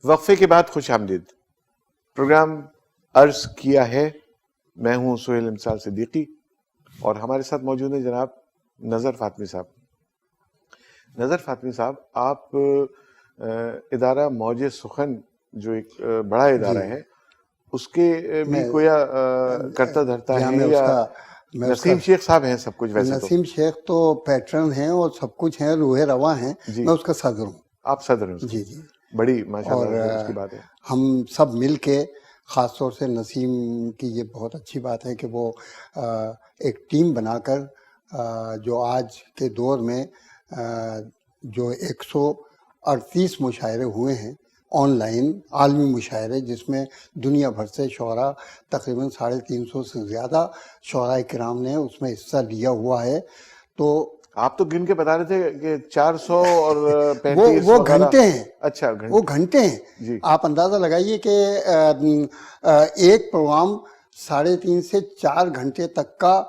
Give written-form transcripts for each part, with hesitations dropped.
وقفے کے بعد خوش آمدید. پروگرام عرض کیا ہے. میں ہوں سہیل امسال صدیقی اور ہمارے ساتھ موجود ہیں جناب نظر فاطمی صاحب. نظر فاطمی صاحب، آپ ادارہ موج سخن جو ایک بڑا ادارہ ہے اس کے بھی کویا کرتا دھرتا ہے، یا نسیم شیخ صاحب ہیں سب کچھ؟ ویسے نسیم شیخ تو پیٹرن ہیں اور سب کچھ ہیں، روح رواں ہیں. میں اس کا صدر ہوں. آپ صدر ہیں؟ جی جی. بڑی ماشاءاللہ اس کی بات ہے. ہم سب مل کے، خاص طور سے نسیم کی یہ بہت اچھی بات ہے کہ وہ ایک ٹیم بنا کر جو آج کے دور میں جو 138 مشاعرے ہوئے ہیں آن لائن عالمی مشاعرے، جس میں دنیا بھر سے شعراء تقریباً 350 سے زیادہ شعراء کرام نے اس میں حصہ لیا ہوا ہے. تو آپ تو گن کے بتا رہے تھے کہ 400 اور 35 وہ گھنٹے ہیں. اچھا، وہ گھنٹے ہیں. جی. آپ اندازہ لگائیے کہ ایک پروگرام 3.5 سے 4 گھنٹے تک کا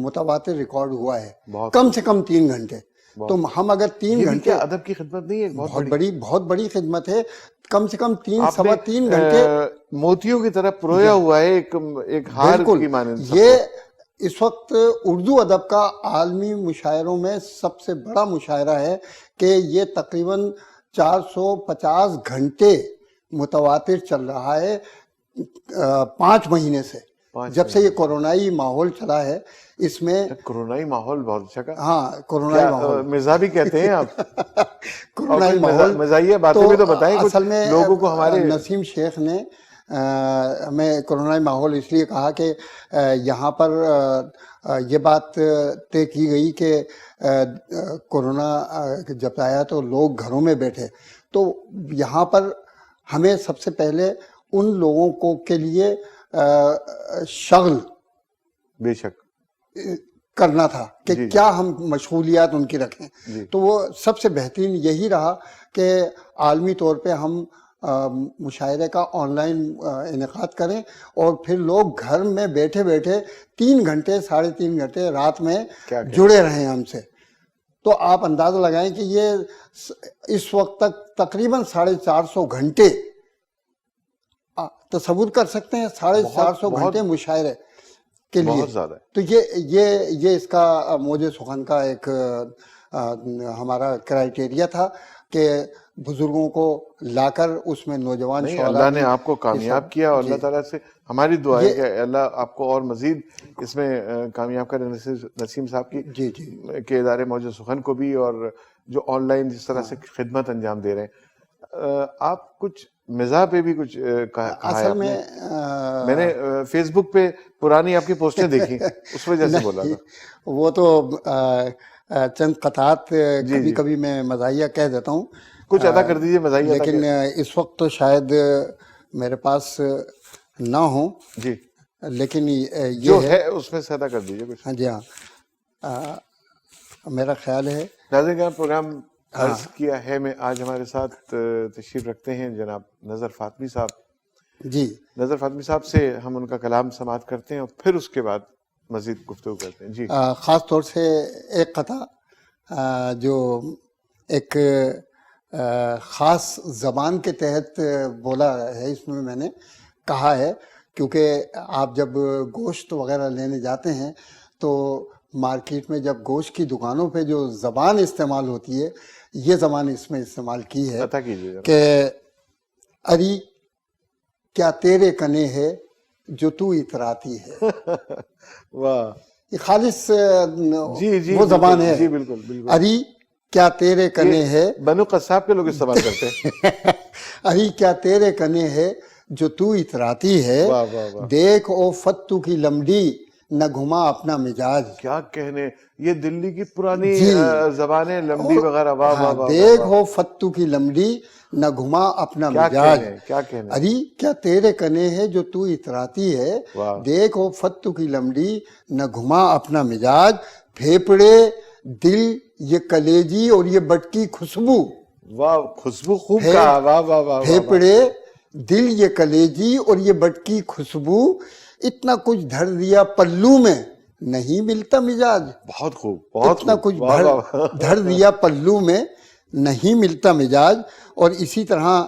متواتر ریکارڈ ہوا ہے، کم سے کم 3 گھنٹے. تو ہم اگر 3 گھنٹے، ادب کی خدمت نہیں ہے؟ بہت بڑی خدمت ہے. کم سے کم 3-3.25 گھنٹے موتیوں کی طرح پرویا ہوا ہے، ایک ہار کی مانند. یہ اس وقت اردو ادب کا عالمی مشاعروں میں سب سے بڑا مشاعرہ ہے کہ یہ تقریباً 450 گھنٹے متواتر چل رہا ہے 5 مہینے سے، جب سے یہ کرونائی ماحول چلا ہے. اس میں کرونائی ماحول بہت اچھا کا. ہاں، کرونائی ماحول مزاح بھی کہتے ہیں آپ. کرونائی ماحول مزاحیہ باتیں بھی تو بتائیں اصل میں لوگوں کو. ہمارے نسیم شیخ نے ہمیں کرونائی ماحول اس لیے کہا کہ یہاں پر یہ بات طے کی گئی کہ کورونا جب آیا تو لوگ گھروں میں بیٹھے، تو یہاں پر ہمیں سب سے پہلے ان لوگوں کو کے لیے شغل بے شک کرنا تھا کہ کیا ہم مشغولیات ان کی رکھیں. تو وہ سب سے بہترین یہی رہا کہ عالمی طور پہ ہم مشاعرے کا آن لائن انعقاد کریں، اور پھر لوگ گھر میں بیٹھے بیٹھے 3 گھنٹے 3.5 گھنٹے رات میں جڑے رہیں ہم سے. تو آپ اندازہ لگائیں کہ یہ اس وقت تک تقریباً 450 گھنٹے، تصور کر سکتے ہیں 450 گھنٹے مشاعرے کے لیے. تو یہ اس کا موج سخن کا ایک ہمارا کرائیٹیریا تھا کہ بزرگوں کو لا کر اس میں نوجوان شعراء. اللہ نے آپ کو کامیاب کیا، اور اللہ تعالیٰ سے ہماری دعا ہے کہ اللہ آپ کو اور مزید اس میں کامیاب کرے. نسیم صاحب کی کے ادارے موج سخن کو بھی، اور جو آن لائن جس طرح سے خدمت انجام دے رہے ہیں. آپ کچھ مزاح پہ بھی کچھ کہا ہے. اصل میں نے فیس بک پہ پرانی آپ کی پوسٹیں دیکھی، اس وجہ سے بولا تھا. وہ تو چند قطعات کبھی کبھی میں مزاحیہ کہہ دیتا ہوں. کچھ ادا کر دیجئے مزاحیہ. لیکن اس وقت تو شاید میرے پاس نہ ہوں. جی، لیکن جو ہے اس میں سے ادا کر دیجئے کچھ. ہاں جی، ہاں، میرا خیال ہے. ناظرین کا پروگرام عرض کیا ہے میں آج ہمارے ساتھ تشریف رکھتے ہیں جناب نظر فاطمی صاحب. جی، نظر فاطمی صاحب سے ہم ان کا کلام سماعت کرتے ہیں اور پھر اس کے بعد مزید گفتگو کرتے ہیں. جی. خاص طور سے ایک قطعہ جو ایک خاص زبان کے تحت بولا ہے، اس میں نے کہا ہے کیونکہ آپ جب گوشت وغیرہ لینے جاتے ہیں تو مارکیٹ میں جب گوشت کی دکانوں پہ جو زبان استعمال ہوتی ہے، یہ زبان اس میں استعمال کی ہے کہ اری کیا تیرے کنے ہے جو تو اتراتی ہے. واہ، یہ خالص جی وہ زبان ہے. جی بالکل بالکل. اری کیا تیرے کنے ہے، بنو قصاب کے لوگ استعمال کرتے ہیں. اری کیا تیرے کنے ہے جو تو اتراتی ہے، دیکھ او فتو کی لمڈی نہ گھما اپنا مزاج. کیا کہنے، یہ دلی کی پرانی زبانیں لمبی وغیرہ. واہ واہ واہ. دیکھ او فتو کی لمڈی نہ گھما اپنا مزاج. کیا کہنے. اری کیا تیرے کنے ہے جو تو اتراتی ہے، دیکھ او فتو کی لمڈی نہ گھما اپنا مزاج. پھیپڑے دل یہ کلیجی اور یہ بٹکی خوشبو. واہ، خوشبو خوب کہا. واہ واہ واہ. پھیپڑے دل یہ کلیجی اور یہ بٹکی خوشبو، اتنا کچھ دھر دیا پلو میں نہیں ملتا مزاج. بہت خوب، بہت اتنا کچھ دھر دیا پلو میں نہیں ملتا مزاج. اور اسی طرح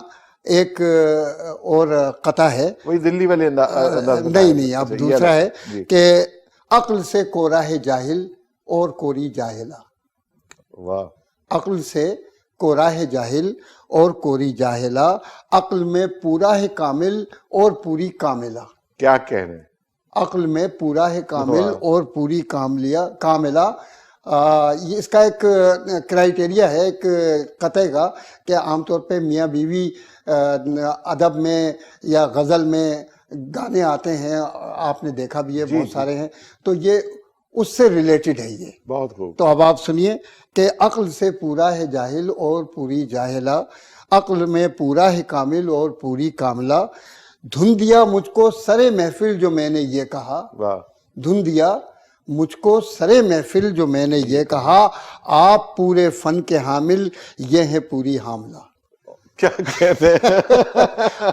ایک اور قطع ہے, وہی دلی والے انداز میں نہیں اب دوسرا ہے جی. کہ عقل سے کورا ہے جاہل اور کوری جاہلا. واہ, عقل سے کورا ہے جاہل اور کوری جاہلا, عقل میں پورا ہے کامل اور پوری کاملہ. کیا کہہ رہے ہیں, عقل میں پورا ہے کامل اور پوری کاملہ. یہ اس کا ایک کرائٹیریا ہے ایک قطعے کا کہ عام طور پہ میاں بیوی ادب میں یا غزل میں گانے آتے ہیں, آپ نے دیکھا بھی ہے بہت سارے ہیں, تو یہ اس سے ریلیٹڈ ہے یہ. بہت خوب. تو اب آپ سنیے کہ عقل سے پورا ہے جاہل اور پوری جاہلہ, عقل میں پورا ہے کامل اور پوری کاملہ. دھن دیا مجھ کو سرے محفل جو میں نے یہ کہا, واہ, دھن دیا مجھ کو سرے محفل جو میں نے یہ کہا, آپ پورے فن کے حامل یہ ہے پوری حاملہ. کیا کہتے ہیں,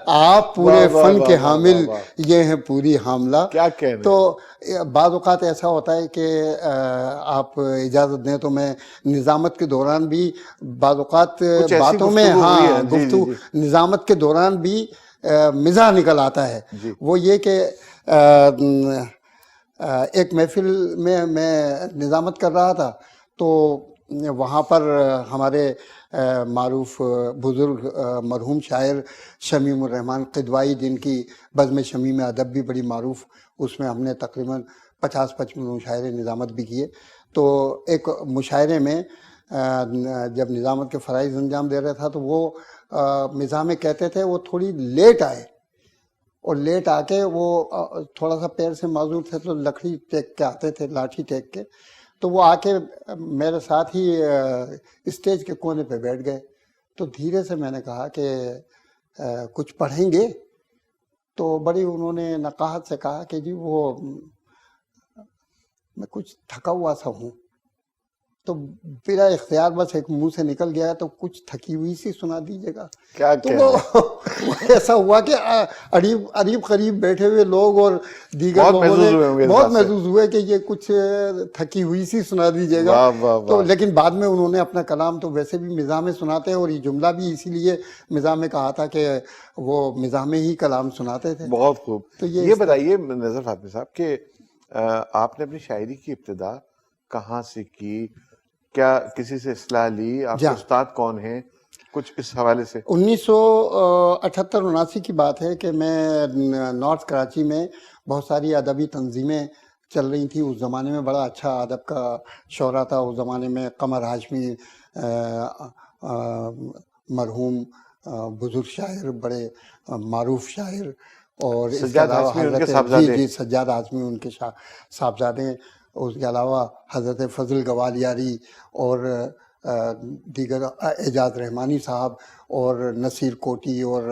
آپ پورے فن کے حامل یہ ہے پوری حاملہ. کیا کہہ رہے ہیں. تو بعض اوقات ایسا ہوتا ہے کہ آپ اجازت دیں تو میں نظامت کے دوران بھی بعض اوقات باتوں میں گفتگو نظامت کے دوران بھی مزاح نکل آتا ہے. وہ یہ کہ ایک محفل میں نظامت کر رہا تھا, تو وہاں پر ہمارے معروف بزرگ مرحوم شاعر شمیم الرحمن قدوائی, جن کی بزم شمیم ادب بھی بڑی معروف, اس میں ہم نے تقریباً 50-55 مشاعرے نظامت بھی کیے. تو ایک مشاعرے میں جب نظامت کے فرائض انجام دے رہا تھا تو وہ مزاح میں کہتے تھے وہ تھوڑی لیٹ آئے, اور لیٹ آ کے وہ تھوڑا سا پیر سے معذور تھے تو لکڑی ٹیک کے آتے تھے, لاٹھی ٹیک کے. تو وہ آ کے میرے ساتھ ہی اسٹیج کے کونے پہ بیٹھ گئے. تو دھیرے سے میں نے کہا کہ کچھ پڑھیں گے؟ تو بڑی انہوں نے نقاہت سے کہا کہ جی وہ میں کچھ تھکا ہوا سا ہوں. تو بلا اختیار بس ایک منہ سے نکل گیا تو کچھ تھکی ہوئی سی سنا دیجیے گا. تو وہ ایسا ہوا کہ قریب قریب بیٹھے ہوئے لوگ اور دیگر لوگوں نے بہت محظوظ ہوئے کہ یہ کچھ تھکی ہوئی سی سنا دیجیے گا. تو لیکن بعد میں انہوں نے اپنا کلام تو ویسے بھی مزاح میں سناتے ہیں, اور یہ جملہ بھی اسی لیے مزاح میں کہا تھا کہ وہ مزاح میں ہی کلام سناتے تھے. بہت خوب. تو یہ بتائیے نظر فاطمی صاحب کہ آپ نے اپنی شاعری کی ابتدا کہاں سے کی, کیا کسی سے اصلاح لی, آپ کے استاد کون ہیں, کچھ اس حوالے سے. 1978-79 کی بات ہے کہ میں نارتھ کراچی میں بہت ساری ادبی تنظیمیں چل رہی تھیں. اس زمانے میں بڑا اچھا ادب کا شعرا تھا. اس زمانے میں قمر ہاشمی مرحوم بزرگ شاعر, بڑے معروف شاعر, اور اس کے علاوہ حضرت سجاد ہاشمی ان کے صاحبزادے, اس کے علاوہ حضرت فضل گوالیاری اور دیگر اعجاز رحمانی صاحب اور نصیر کوٹی اور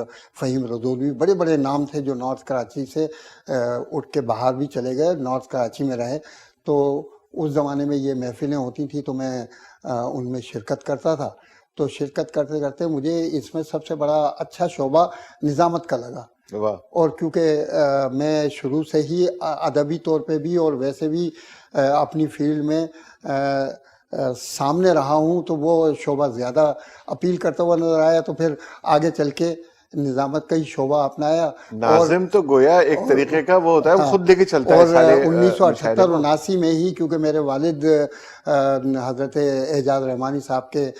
فہیم رضولوی, بڑے بڑے نام تھے جو نارتھ کراچی سے اٹھ کے باہر بھی چلے گئے, نارتھ کراچی میں رہے. تو اس زمانے میں یہ محفلیں ہوتی تھیں تو میں ان میں شرکت کرتا تھا. تو شرکت کرتے کرتے مجھے اس میں سب سے بڑا اچھا شعبہ نظامت کا لگا. اور کیونکہ میں شروع سے ہی ادبی طور پہ بھی اور ویسے بھی اپنی فیلڈ میں سامنے رہا ہوں, تو وہ شعبہ زیادہ اپیل کرتا ہوا نظر آیا. تو پھر آگے چل کے نظامت کا ہی شعبہ اپنایا. ناظم تو گویا ایک طریقے کا وہ ہوتا ہے, وہ خود لے کے چلتا ہے. اور 1978-79 میں ہی, کیونکہ میرے والد حضرت اعجاز رحمانی صاحب کے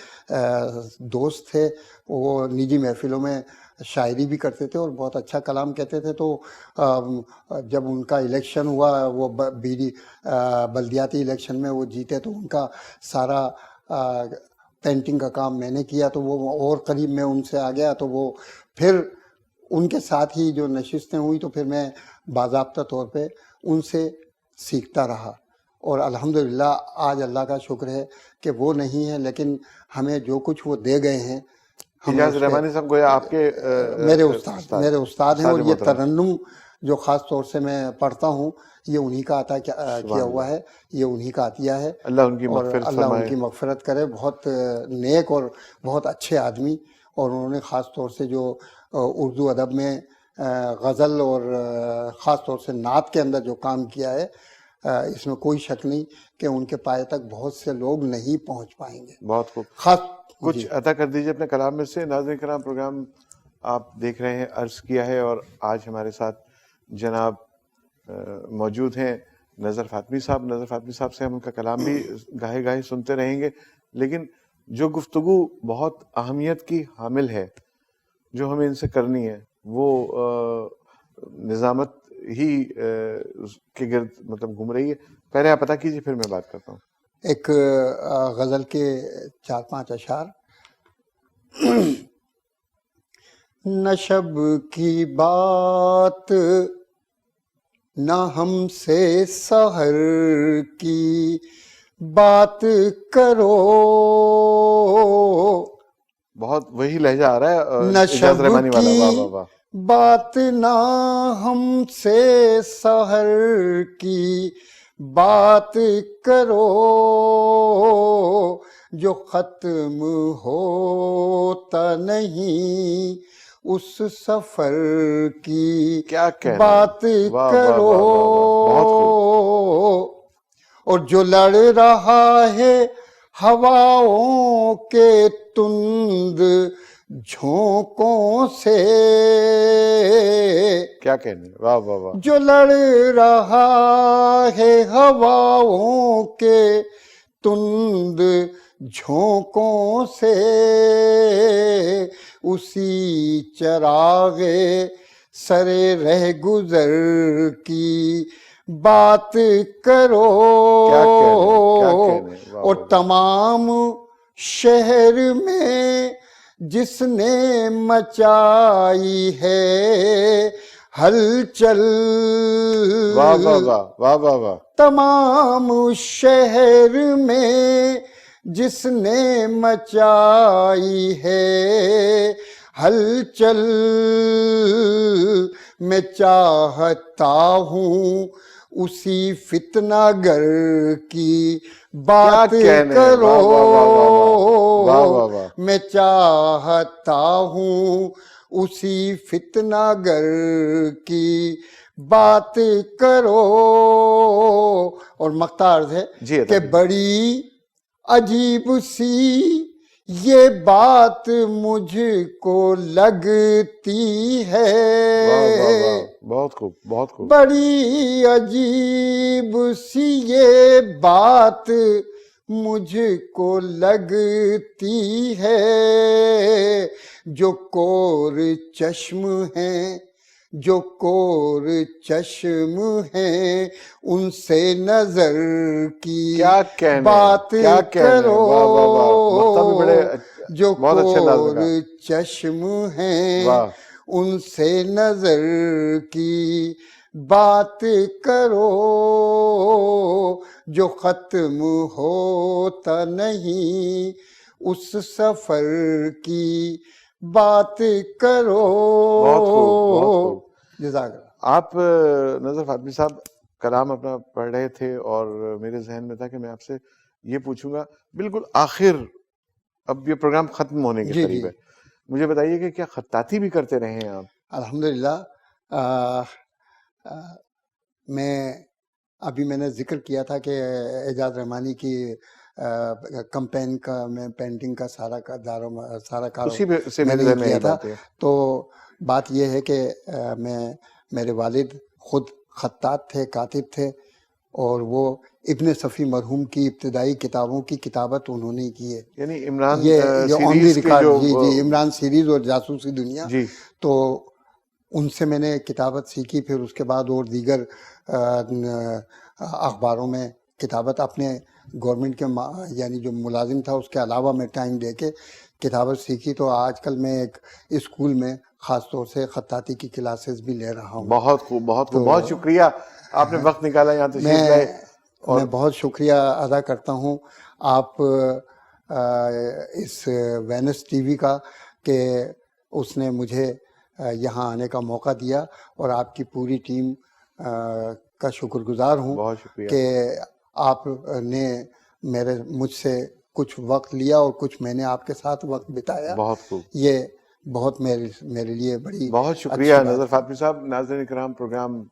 دوست تھے, وہ نجی محفلوں میں شاعری بھی کرتے تھے اور بہت اچھا کلام کہتے تھے. تو جب ان کا الیکشن ہوا, وہ بلدیاتی الیکشن میں وہ جیتے, تو ان کا سارا پینٹنگ کا کام میں نے کیا. تو وہ اور قریب میں ان سے آ گیا. تو وہ پھر ان کے ساتھ ہی جو نشستیں ہوئی, تو پھر میں باضابطہ طور پہ ان سے سیکھتا رہا. اور الحمدللہ آج اللہ کا شکر ہے کہ وہ نہیں ہے, لیکن ہمیں جو کچھ وہ دے گئے ہیں. اعجاز رحمانی صاحب گویا آپ کے میرے استاد ہیں, اور یہ ترنم جو خاص طور سے میں پڑھتا ہوں, یہ انہی کا عطا کیا ہوا ہے, یہ انہی کا عطیہ ہے. اللہ ان کی مغفرت فرمائے, اللہ ان کی مغفرت کرے. بہت نیک اور بہت اچھے آدمی, اور انہوں نے خاص طور سے جو اردو ادب میں غزل اور خاص طور سے نعت کے اندر جو کام کیا ہے, اس میں کوئی شک نہیں کہ ان کے پائے تک بہت سے لوگ نہیں پہنچ پائیں گے. بہت خوب. خاص کچھ عطا کر دیجیے اپنے کلام میں سے. ناظرین کرام, پروگرام آپ دیکھ رہے ہیں عرض کیا ہے، اور آج ہمارے ساتھ جناب موجود ہیں نظر فاطمی صاحب. نظر فاطمی صاحب سے ہم ان کا کلام بھی گاہے گاہے سنتے رہیں گے، لیکن جو گفتگو بہت اہمیت کی حامل ہے جو ہمیں ان سے کرنی ہے، وہ نظامت ہی کے گرد مطلب گھوم رہی ہے. پہلے آپ پتہ کیجیے، پھر میں بات کرتا ہوں. ایک غزل کے 4-5 اشعار. نہ شب کی بات نہ ہم سے سحر کی بات کرو، بہت وہی لہجہ آ رہا ہے نہ اعجاز شب رحمانی والا. واہ واہ کی واہ. بات نہ ہم سے سحر کی بات کرو، جو ختم ہوتا نہیں اس سفر کی کیا کہنا. بات واہ واہ کرو، واہ واہ واہ، بہت خوب. اور جو لڑ رہا ہے ہواؤں کے تند جھونکوں سے، کیا کہنے. واہ واہ واہ. جو لڑ رہا ہے ہواؤں کے تند جھونکوں سے، اسی چراغ سر رہ گزر کی بات کرو، کیا کہنے. واہ اور واہ. تمام شہر میں جس نے مچائی ہے ہلچل، واہ واہ واہ واہ واہ واہ. تمام شہر میں جس نے مچائی ہے ہلچل، میں چاہتا ہوں اسی فتنہ گر کی بات کرو، واہ واہ واہ واہ واہ. واہ واہ واہ. میں چاہتا ہوں اسی فتنہ گر کی بات کرو. اور مقطع عرض ہے جی کہ بڑی عجیب سی یہ بات مجھ کو لگتی ہے، واہ واہ واہ. بہت خوب بہت خوب. بڑی عجیب سی یہ بات مجھ کو لگتی ہے، جو کور چشم ہیں جو کور چشم ہیں ان سے نظر کی کیا کہنے. بات کیا کہنے. کرو، واہ واہ واہ. مقطع بھی بڑے جو بہت اچھے انداز میں کور کہا. چشم ہیں واہ. ان سے نظر کی بات کرو، جو ختم ہوتا نہیں اس سفر کی بات کرو. بہت خوب بہت خوب. جزاک اللہ. آپ نظر فاطمی صاحب کلام اپنا پڑھ رہے تھے، اور میرے ذہن میں تھا کہ میں آپ سے یہ پوچھوں گا بالکل آخر، اب یہ پروگرام ختم ہونے کے جی قریب ہے، مجھے بتائیے کہ کیا خطاطی بھی کرتے رہے ہیں آپ؟ الحمدللہ. میں نے ذکر کیا تھا کہ اعجاز رحمانی کی کمپین کا میں پینٹنگ کا سارا کام اسی سے میں میرے نے ذہن میں کیا یہی تھا. بات ہے. تو بات یہ ہے کہ میرے والد خود خطاط تھے، کاتب تھے، اور وہ ابن صفی مرحوم کی ابتدائی کتابوں کی کتابت انہوں نے کی ہے. یعنی عمران یہ آن دی سیریز کے ریکارڈ. جو جی عمران سیریز اور جاسوسی دنیا. جی تو ان سے میں نے کتابت سیکھی. پھر اس کے بعد اور دیگر اخباروں میں کتابت، اپنے گورنمنٹ کے یعنی جو ملازم تھا اس کے علاوہ میں ٹائم دے کے کتابت سیکھی. تو آج کل میں ایک اسکول میں خاص طور سے خطاطی کی کلاسز بھی لے رہا ہوں. بہت خوب بہت خوب. بہت شکریہ آپ نے وقت نکالا یہاں تشریف لائے. میں بہت شکریہ ادا کرتا ہوں آپ اس وینس ٹی وی کا کہ اس نے مجھے یہاں آنے کا موقع دیا، اور آپ کی پوری ٹیم کا شکر گزار ہوں بہت شکریہ. کہ آپ نے مجھ سے کچھ وقت لیا اور کچھ میں نے آپ کے ساتھ وقت بتایا. بہت خوب. یہ بہت میرے لیے بڑی بہت شکریہ نظر فاطمی صاحب. ناظرین کرام، پروگرام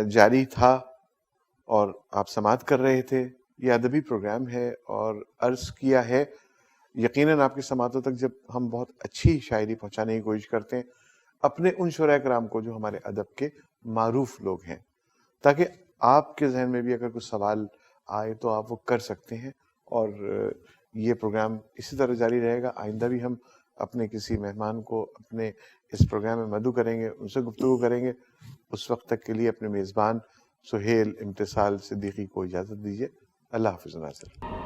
جاری تھا اور آپ سماعت کر رہے تھے. یہ ادبی پروگرام ہے، اور عرض کیا ہے یقیناً آپ کی سماعتوں تک جب ہم بہت اچھی شاعری پہنچانے کی کوشش کرتے ہیں اپنے ان شعراء کرام کو جو ہمارے ادب کے معروف لوگ ہیں، تاکہ آپ کے ذہن میں بھی اگر کوئی سوال آئے تو آپ وہ کر سکتے ہیں. اور یہ پروگرام اسی طرح جاری رہے گا. آئندہ بھی ہم اپنے کسی مہمان کو اپنے اس پروگرام میں مدعو کریں گے، ان سے گفتگو کریں گے. اس وقت تک کے لیے اپنے میزبان سہیل امتصال صدیقی کو اجازت دیجیے. اللہ حافظ ناظرین.